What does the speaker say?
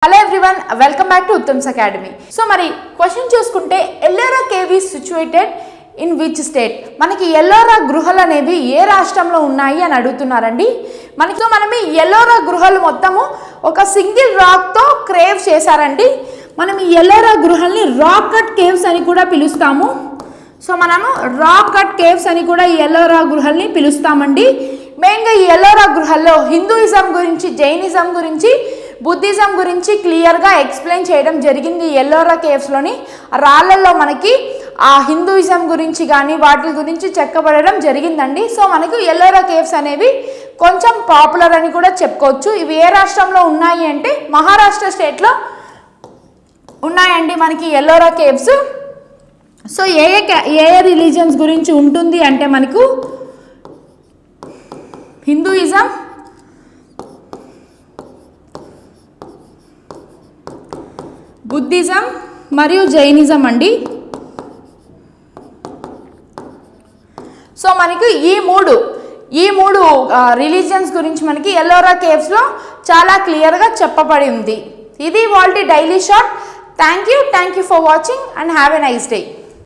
Hello everyone, welcome back to Uttam's Academy. So మరి question చూసుకుంటే Ellora cave is situated in which state? మనకి ఎల్లోరా గుహలు అనేవి ఏ రాష్ట్రంలో ఉన్నాయి అని అడుగుతున్నారండి. మనం ఈ ఎల్లోరా గుహలు మొత్తము ఒక సింగిల్ రాక్తో క్రేవ్ చేశారండి. మనం ఈ ఎల్లోరా గుహల్ని రాక్ కట్ కేవ్స్ అని కూడా పిలుస్తాము. సో మనము రాక్ కట్ కేవ్స్ అని కూడా ఈ ఎల్లోరా గుహల్ని పిలుస్తామండి. మెయిన్గా ఈ ఎల్లోరా గుహల్లో హిందూయిజం గురించి, జైనిజం గురించి, బుద్ధిజం గురించి క్లియర్గా ఎక్స్ప్లెయిన్ చేయడం జరిగింది. ఎల్లోరా కేవ్స్లోని రాళ్ళల్లో మనకి ఆ హిందూయిజం గురించి కానీ వాటి గురించి చెక్కబడడం జరిగిందండి. సో మనకు ఎల్లోరా కేవ్స్ అనేవి కొంచెం పాపులర్ అని కూడా చెప్పుకోవచ్చు. ఇవి ఏ రాష్ట్రంలో ఉన్నాయి అంటే మహారాష్ట్ర స్టేట్లో ఉన్నాయండి మనకి ఎల్లోరా కేవ్స్. సో ఏ రిలీజియన్స్ గురించి ఉంటుంది అంటే మనకు హిందూయిజం, బుద్ధిజం మరియు జైనిజం అండి. సో మనకి ఈ మూడు రిలీజియన్స్ గురించి మనకి ఎల్లోరా కేవ్స్లో చాలా క్లియర్గా చెప్పబడి ఉంది. ఇది వాళ్ళ daily shot. Thank you for watching and have a nice day.